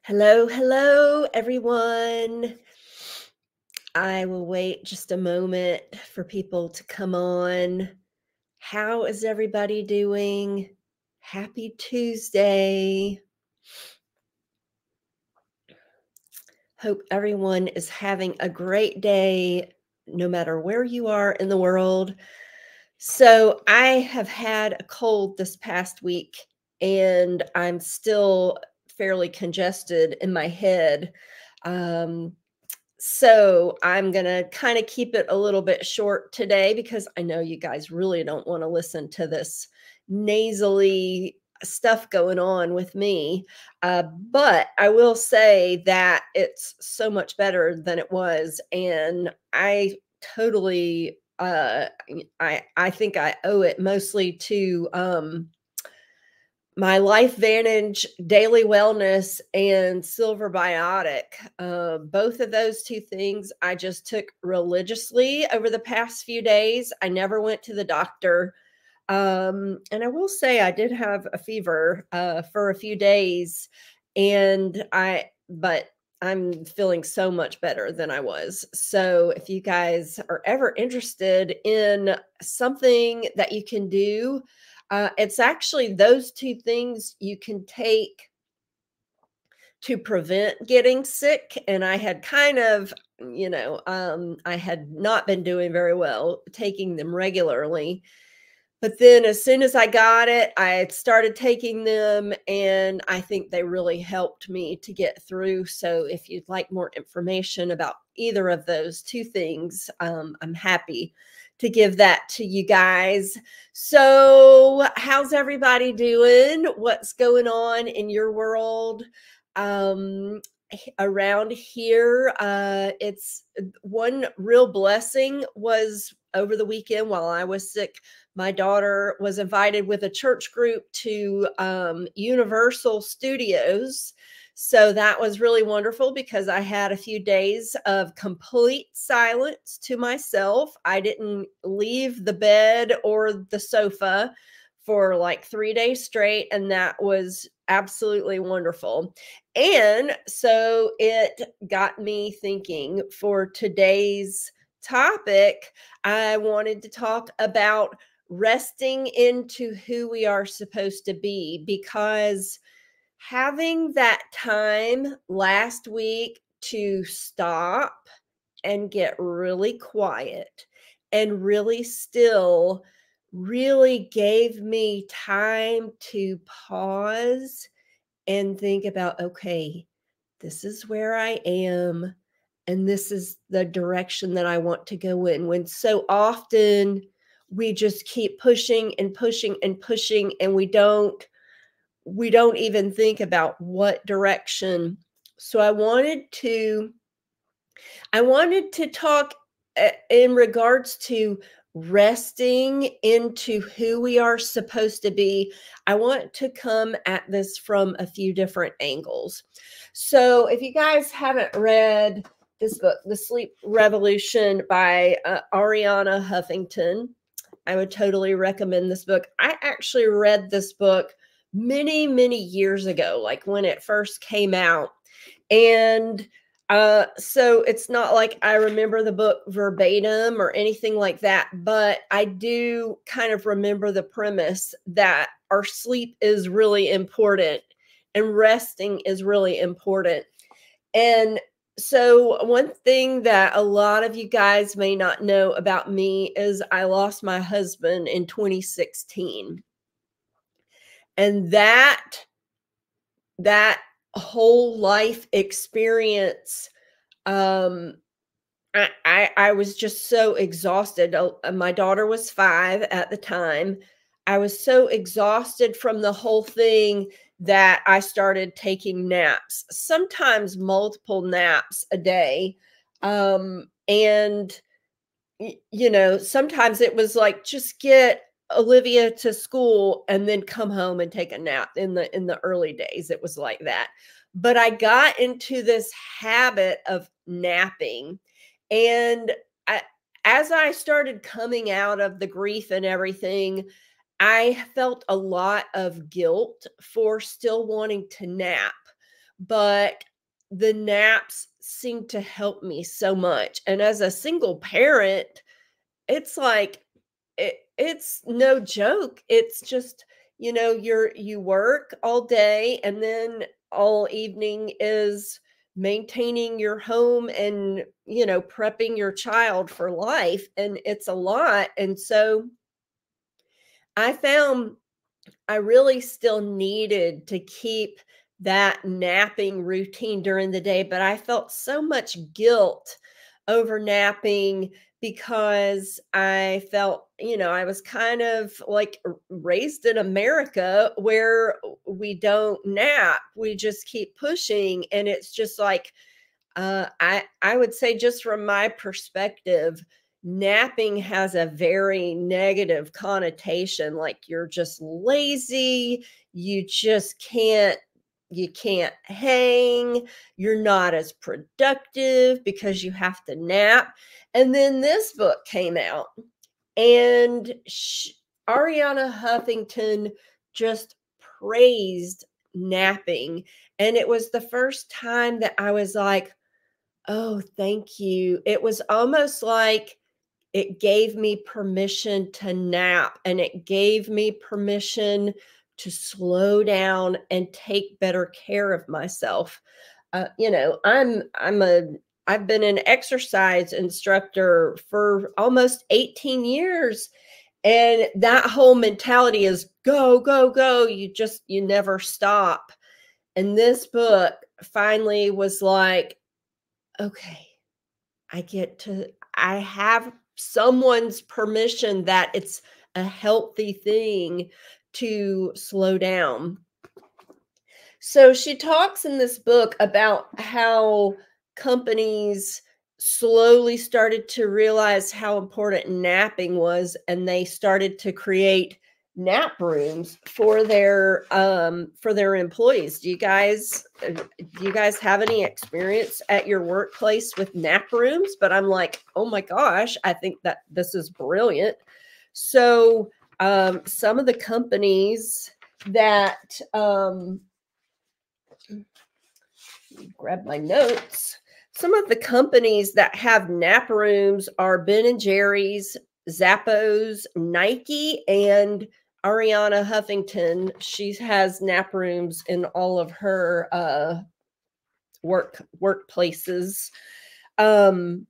Hello, hello, everyone. I will wait just a moment for people to come on. How is everybody doing? Happy Tuesday. Hope everyone is having a great day, no matter where you are in the world. So, I have had a cold this past week, and I'm still fairly congested in my head. Um, So I'm going to kind of keep it a little bit short today because I know you guys really don't want to listen to this nasally stuff going on with me. But I will say that it's so much better than it was. And I totally, I think I owe it mostly to, my Life Vantage Daily Wellness and Silver Biotic. Both of those two things I just took religiously over the past few days. I never went to the doctor. And I will say I did have a fever for a few days, but I'm feeling so much better than I was. So if you guys are ever interested in something that you can do, it's actually those two things you can take to prevent getting sick. And I had kind of, I had not been doing very well taking them regularly. But then as soon as I got it, I started taking them, and I think they really helped me to get through. So if you'd like more information about either of those two things, I'm happy to give that to you guys. So how's everybody doing? What's going on in your world? Around here, it's one real blessing was over the weekend while I was sick. My daughter was invited with a church group to Universal Studios. So that was really wonderful because I had a few days of complete silence to myself. I didn't leave the bed or the sofa for like 3 days straight, and that was absolutely wonderful. And so it got me thinking for today's topic. I wanted to talk about resting into who we are supposed to be, because having that time last week to stop and get really quiet and really still really gave me time to pause and think about, okay, this is where I am, and this is the direction that I want to go in. When so often we just keep pushing and pushing and pushing, and we don't even think about what direction. So I wanted to talk in regards to resting into who we are supposed to be. I want to come at this from a few different angles. So if you guys haven't read this book, The Sleep Revolution by Ariana Huffington, I would totally recommend this book. I actually read this book many, many years ago, like when it first came out. And so it's not like I remember the book verbatim or anything like that, but I do kind of remember the premise that our sleep is really important and resting is really important. And so one thing that a lot of you guys may not know about me is I lost my husband in 2016. And that whole life experience, um I was just so exhausted. My daughter was 5 at the time. I was so exhausted from the whole thing that I started taking naps, sometimes multiple naps a day. And sometimes it was like, just get Olivia to school and then come home and take a nap. In the early days, it was like that. But I got into this habit of napping. And I, as I started coming out of the grief and everything, I felt a lot of guilt for still wanting to nap, but the naps seem to help me so much. And as a single parent, it's like it's no joke. It's just, you work all day and then all evening is maintaining your home and, prepping your child for life, and it's a lot. And so I found I really still needed to keep that napping routine during the day, but I felt so much guilt over napping because I felt, I was kind of like raised in America where we don't nap. We just keep pushing. And it's just like, I would say, just from my perspective, napping has a very negative connotation. Like, you're just lazy, you just can't hang, you're not as productive because you have to nap. And then this book came out, and Ariana Huffington just praised napping. And it was the first time that I was like, oh, thank you. It was almost like it gave me permission to nap, and it gave me permission to slow down and take better care of myself. I've been an exercise instructor for almost 18 years, and that whole mentality is go, go, go. You never stop. And this book finally was like, okay, I have someone's permission that it's a healthy thing to slow down. So she talks in this book about how companies slowly started to realize how important napping was, and they started to create nap rooms for their employees. Do you guys have any experience at your workplace with nap rooms? But I'm like, oh my gosh, I think that this is brilliant. So some of the companies that grab my notes. Some of the companies that have nap rooms are Ben and Jerry's, Zappos, Nike, and Ariana Huffington. She has nap rooms in all of her workplaces. And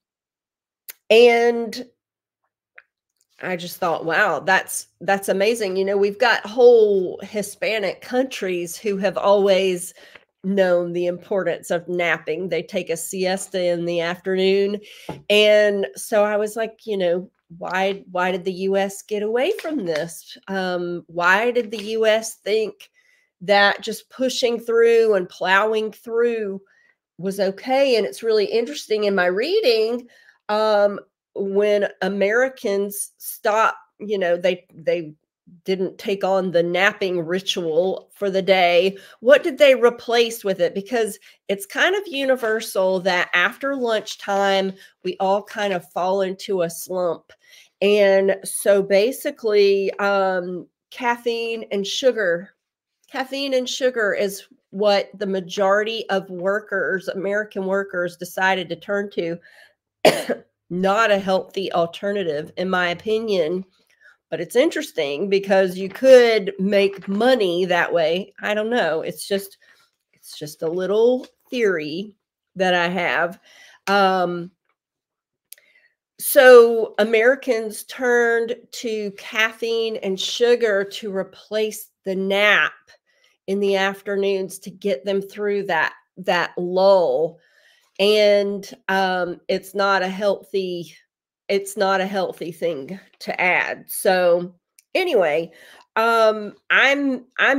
I just thought, wow, that's amazing. We've got whole Hispanic countries who have always known the importance of napping. They take a siesta in the afternoon. And so I was like, why did the US get away from this? Why did the US think that just pushing through and plowing through was okay? And it's really interesting in my reading, when Americans stopped, they didn't take on the napping ritual for the day. What did they replace with it? Because it's kind of universal that after lunchtime, we all kind of fall into a slump. And so basically, caffeine and sugar is what the majority of workers, American workers, decided to turn to. Not a healthy alternative, in my opinion. But it's interesting because you could make money that way. I don't know. It's just a little theory that I have. So Americans turned to caffeine and sugar to replace the nap in the afternoons to get them through that lull. And it's not a healthy thing to add. So anyway, I'm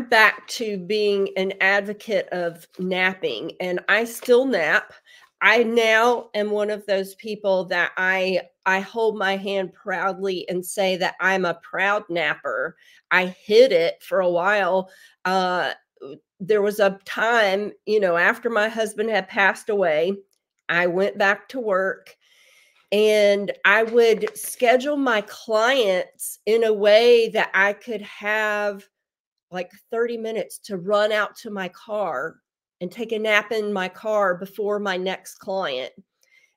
back to being an advocate of napping, and I still nap. I now am one of those people that I hold my hand proudly and say that I'm a proud napper. I hid it for a while. There was a time, after my husband had passed away, I went back to work, and I would schedule my clients in a way that I could have like 30 minutes to run out to my car and take a nap in my car before my next client.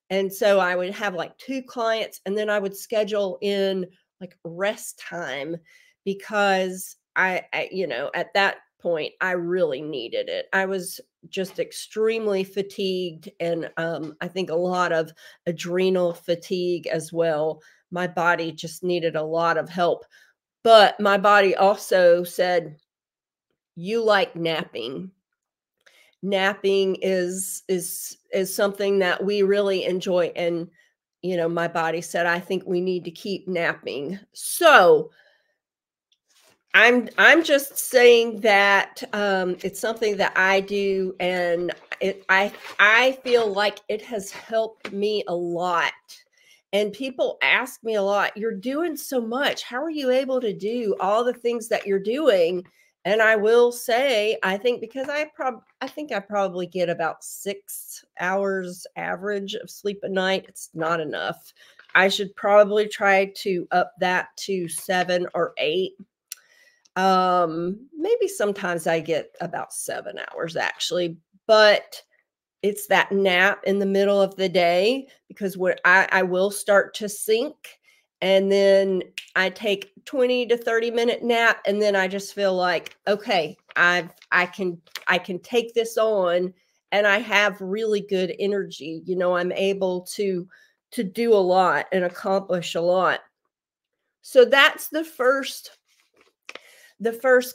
And so I would have like 2 clients, and then I would schedule in like rest time because at that point, I really needed it. I was just extremely fatigued, and I think a lot of adrenal fatigue as well. My body just needed a lot of help. But my body also said, "You like napping." Napping is something that we really enjoy, and my body said, I think we need to keep napping. So I'm just saying that it's something that I do, and I feel like it has helped me a lot. And people ask me a lot, "You're doing so much. How are you able to do all the things that you're doing?" And I will say, I think because I think I probably get about 6 hours average of sleep a night. It's not enough. I should probably try to up that to 7 or 8. Maybe sometimes I get about 7 hours actually, but it's that nap in the middle of the day, because when I will start to sink, and then I take 20 to 30-minute nap, and then I just feel like, okay, I can take this on, and I have really good energy. I'm able to do a lot and accomplish a lot. So that's the first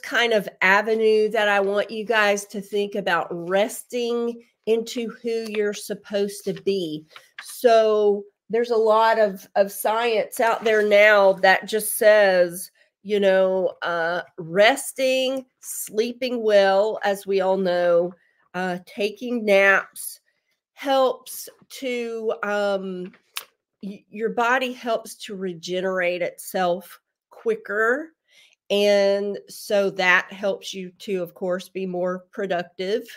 kind of avenue that I want you guys to think about: resting into who you're supposed to be. So there's a lot of science out there now that just says, resting, sleeping well, as we all know, taking naps helps to, your body helps to regenerate itself quicker, and so that helps you to, of course, be more productive.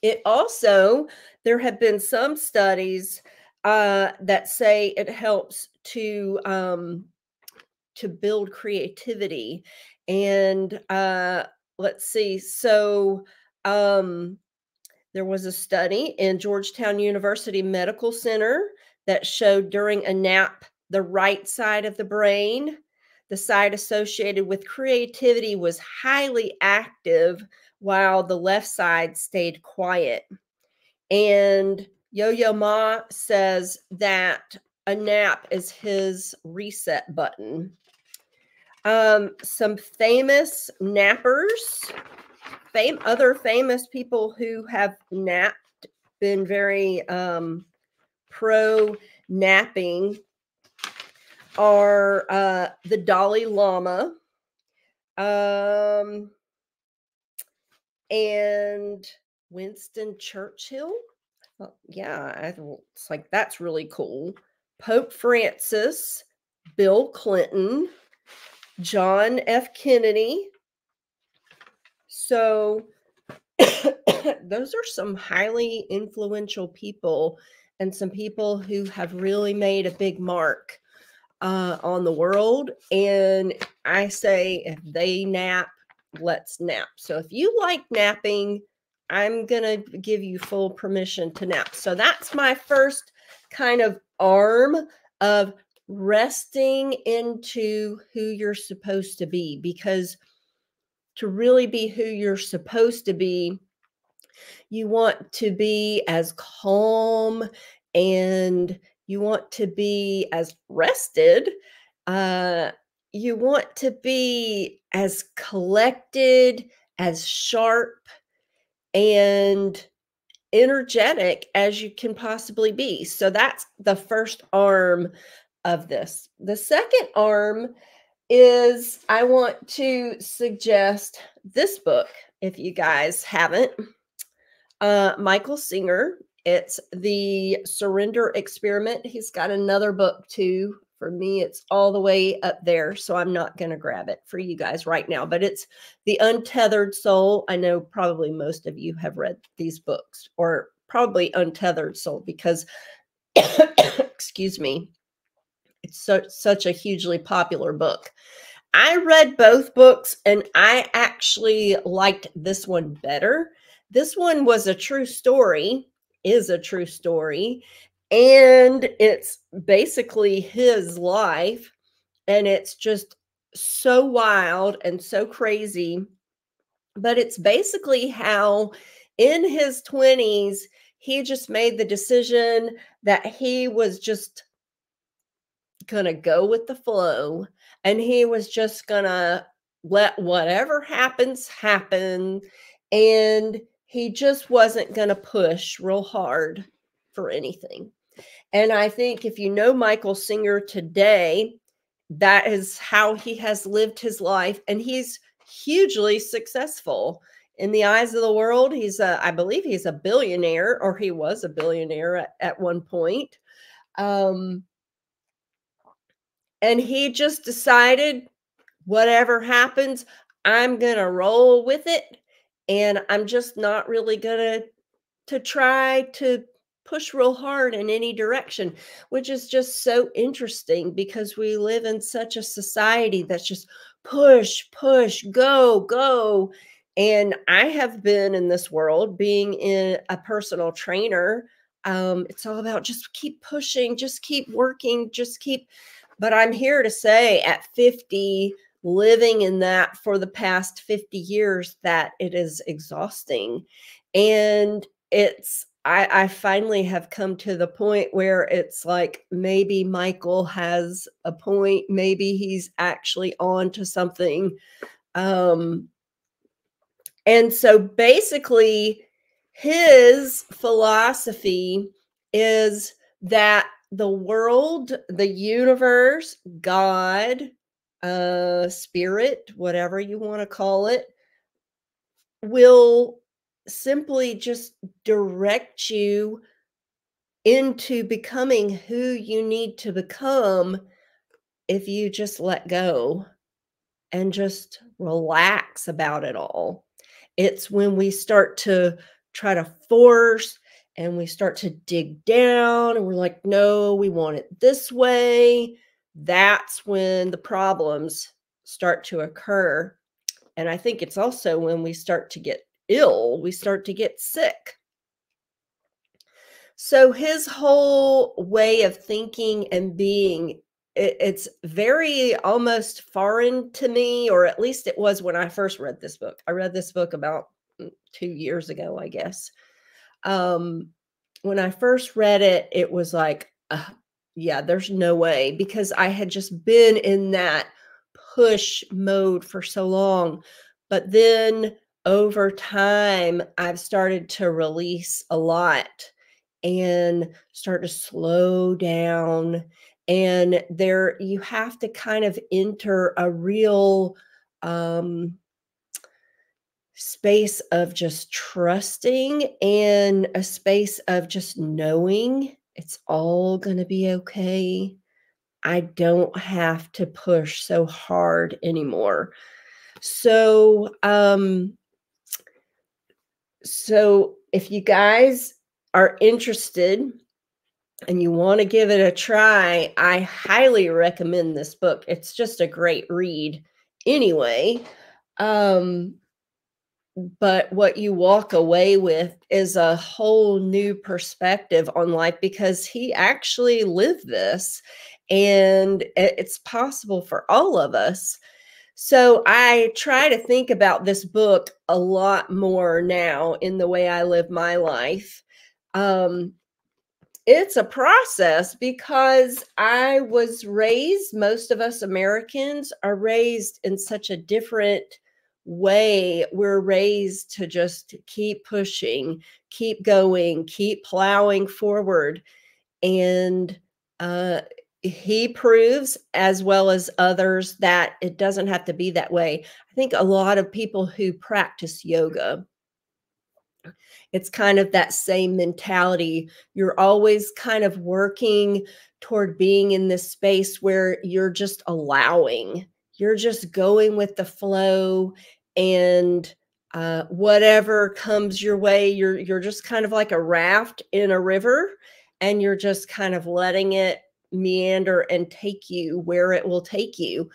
It also, there have been some studies that say it helps to build creativity. And let's see. So there was a study in Georgetown University Medical Center that showed during a nap, the right side of the brain, the side associated with creativity, was highly active while the left side stayed quiet. And Yo-Yo Ma says that a nap is his reset button. Some famous nappers, other famous people who have napped, been very pro napping, are the Dalai Lama, and Winston Churchill. Yeah, it's like, that's really cool. Pope Francis, Bill Clinton, John F. Kennedy. So those are some highly influential people, and some people who have really made a big mark on the world. And I say, if they nap, let's nap. So if you like napping, I'm going to give you full permission to nap. So that's my first kind of arm of resting into who you're supposed to be, because to really be who you're supposed to be, you want to be as calm, and you want to be as rested. You want to be as collected, as sharp, and energetic as you can possibly be. So that's the first arm of this. The second arm is, I want to suggest this book, if you guys haven't. Michael Singer. It's The Surrender Experiment. He's got another book too. For me, it's all the way up there, so I'm not going to grab it for you guys right now. But it's The Untethered Soul. I know probably most of you have read these books, or probably Untethered Soul, because, excuse me, it's such a hugely popular book. I read both books, and I actually liked this one better. This one was a true story, is a true story, and it's basically his life, and it's just so wild and so crazy. But it's basically how in his 20s, he just made the decision that he was just gonna go with the flow, and he was just gonna let whatever happens happen, and he just wasn't gonna push real hard for anything. And I think if you know Michael Singer today, that is how he has lived his life, and he's hugely successful in the eyes of the world. I believe he's a billionaire, or he was a billionaire at one point. Um, and he just decided, whatever happens, I'm gonna roll with it, and I'm just not really gonna to try to push real hard in any direction, which is just so interesting because we live in such a society that's just push, push, go, go. And I have been in this world being in a personal trainer. It's all about just keep pushing, just keep working, just keep. But I'm here to say at 50, living in that for the past 50 years, that it is exhausting. And I finally have come to the point where it's like maybe Michael has a point, maybe he's actually on to something. Um, and so basically, his philosophy is that the world, the universe, God, spirit, whatever you want to call it, will simply just direct you into becoming who you need to become if you just let go and just relax about it all. It's when we start to try to force and we start to dig down and we're like, no, we want it this way. That's when the problems start to occur. And I think it's also when we start to get ill, we start to get sick. So his whole way of thinking and being, it's very almost foreign to me, or at least it was when I first read this book. I read this book about 2 years ago, I guess. Um, when I first read it, it was like, yeah, there's no way, because I had just been in that push mode for so long. But then over time, I've started to release a lot and start to slow down. And there, you have to kind of enter a real space of just trusting and a space of just knowing it's all going to be okay. I don't have to push so hard anymore. So, so if you guys are interested and you want to give it a try, I highly recommend this book. It's just a great read anyway. But what you walk away with is a whole new perspective on life, because he actually lived this, and it's possible for all of us. So I try to think about this book a lot more now in the way I live my life. Um, it's a process because I was raised, most of us Americans are raised in such a different way. We're raised to just keep pushing, keep going, keep plowing forward. And he proves, as well as others, that it doesn't have to be that way. I think a lot of people who practice yoga, it's kind of that same mentality. You're always kind of working toward being in this space where you're just allowing, you're just going with the flow, and whatever comes your way, you're just kind of like a raft in a river, and you're just kind of letting it meander and take you where it will take you.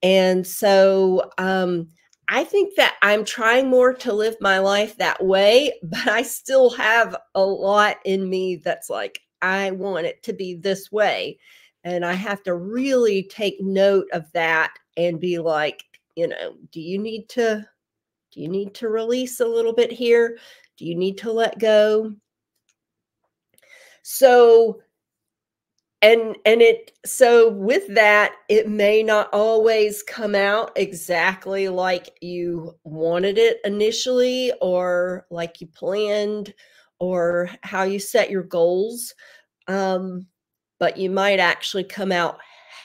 And so I think that I'm trying more to live my life that way, but I still have a lot in me that's like, I want it to be this way. And I have to really take note of that and be like, do you need to release a little bit here? Do you need to let go? So so with that, it may not always come out exactly like you wanted it initially, or like you planned, or how you set your goals. But you might actually come out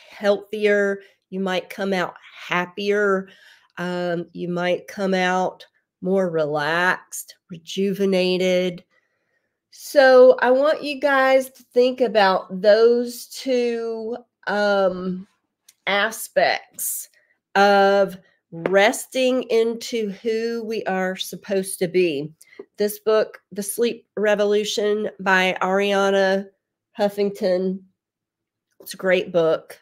healthier. You might come out happier. You might come out more relaxed, rejuvenated. So I want you guys to think about those two aspects of resting into who we are supposed to be. This book, The Sleep Revolution by Ariana Huffington, it's a great book.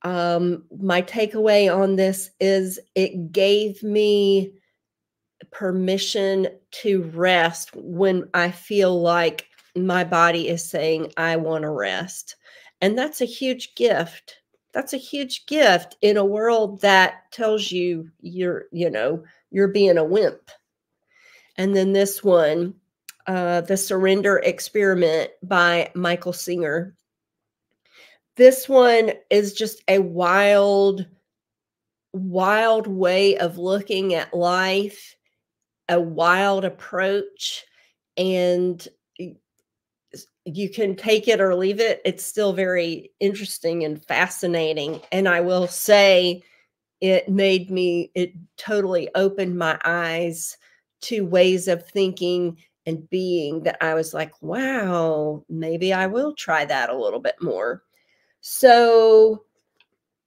My takeaway on this is it gave me permission to rest when I feel like my body is saying, I want to rest. And that's a huge gift. That's a huge gift in a world that tells you you're being a wimp. And then this one, The Surrender Experiment by Michael Singer. This one is just a wild, wild way of looking at life, a wild approach, and you can take it or leave it. It's still very interesting and fascinating. And I will say it totally opened my eyes to ways of thinking and being that I was like, wow, maybe I will try that a little bit more. So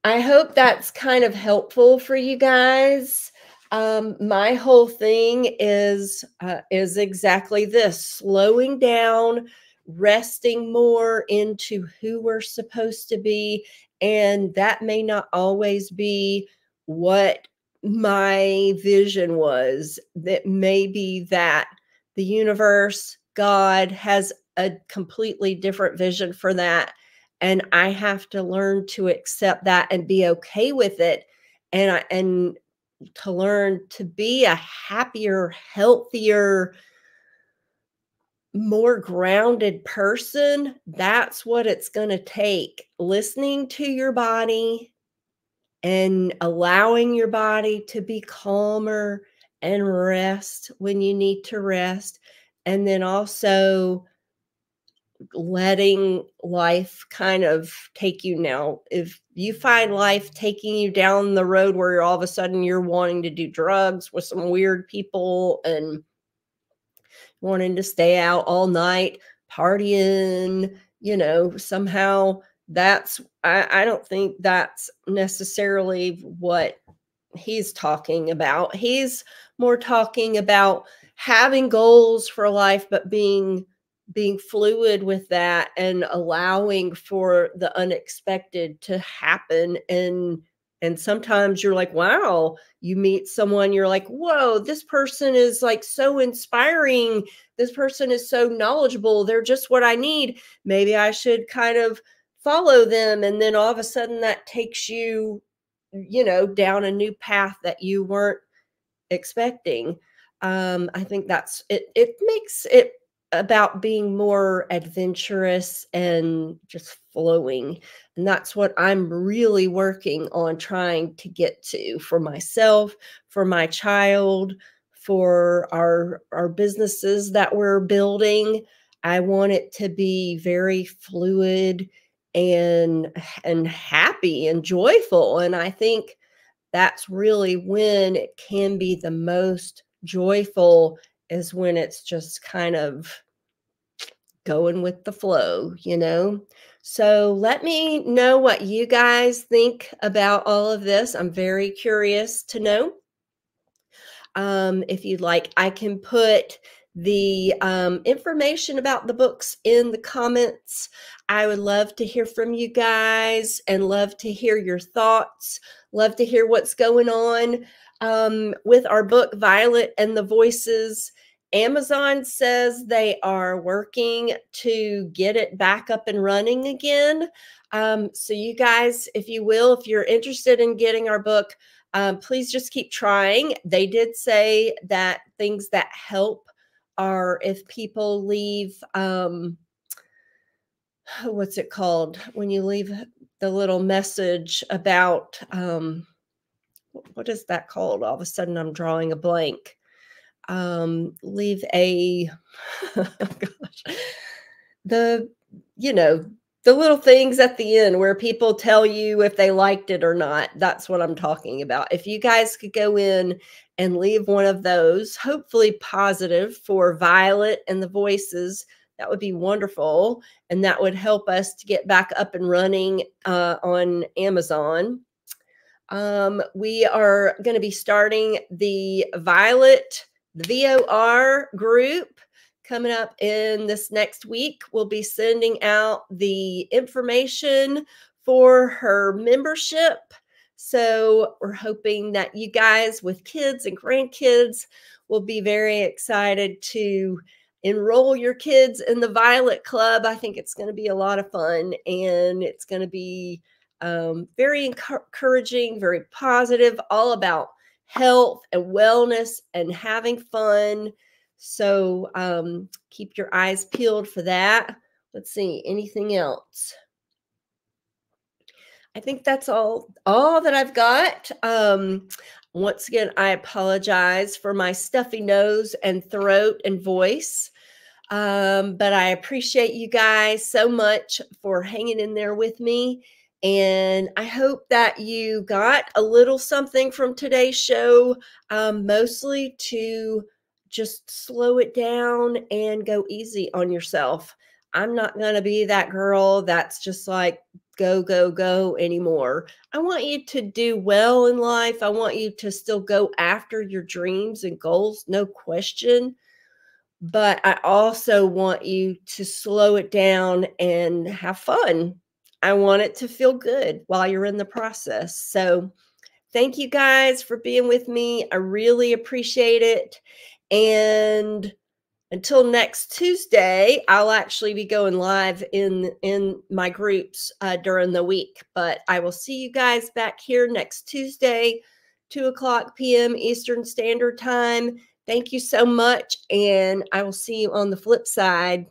I hope that's kind of helpful for you guys. My whole thing is exactly this: slowing down, resting more into who we're supposed to be. And that may not always be what my vision was. That may be that the universe, God, has a completely different vision for that. And I have to learn to accept that and be okay with it. And to learn to be a happier, healthier, more grounded person. That's what it's going to take. Listening to your body and allowing your body to be calmer and rest when you need to rest. And then also letting life kind of take you. Now, if you find life taking you down the road where all of a sudden you're wanting to do drugs with some weird people and wanting to stay out all night partying, somehow I don't think that's necessarily what he's talking about. He's more talking about having goals for life, but being fluid with that and allowing for the unexpected to happen. And sometimes you're like, wow, you meet someone, you're like, whoa, this person is like so inspiring. This person is so knowledgeable. They're just what I need. Maybe I should kind of follow them. And then all of a sudden that takes you, down a new path that you weren't expecting. I think that's it. It makes it about being more adventurous and just flowing. And that's what I'm really working on trying to get to for myself, for my child, for our businesses that we're building. I want it to be very fluid and happy and joyful. And I think that's really when it can be the most joyful, is when it's just kind of going with the flow. So let me know what you guys think about all of this. I'm very curious to know. If you'd like, I can put the information about the books in the comments. I would love to hear from you guys and love to hear your thoughts, love to hear what's going on. with our book, Violet and the Voices. Amazon says they are working to get it back up and running again. So you guys, if you will, if you're interested in getting our book, please just keep trying. They did say that things that help are if people leave, what's it called? When you leave the little message about, what is that called? All of a sudden I'm drawing a blank. Leave a, oh gosh, the, you know, the little things at the end where people tell you if they liked it or not. That's what I'm talking about. If you guys could go in and leave one of those, hopefully positive, for Violet and the Voices, that would be wonderful. And that would help us to get back up and running on Amazon. We are going to be starting the Violet, the VOR group coming up in this next week. We'll be sending out the information for her membership. So we're hoping that you guys with kids and grandkids will be very excited to enroll your kids in the Violet Club. I think it's going to be a lot of fun, and it's going to be very encouraging, very positive, all about health and wellness and having fun. So keep your eyes peeled for that. Let's see, anything else? I think that's all that I've got. Once again, I apologize for my stuffy nose and throat and voice. But I appreciate you guys so much for hanging in there with me. And I hope that you got a little something from today's show, mostly to just slow it down and go easy on yourself. I'm not going to be that girl that's just like, go, go, go anymore. I want you to do well in life. I want you to still go after your dreams and goals, no question. But I also want you to slow it down and have fun. I want it to feel good while you're in the process. So thank you guys for being with me. I really appreciate it. And until next Tuesday, I'll actually be going live in my groups during the week. But I will see you guys back here next Tuesday, 2:00 p.m. Eastern Standard Time. Thank you so much, and I will see you on the flip side.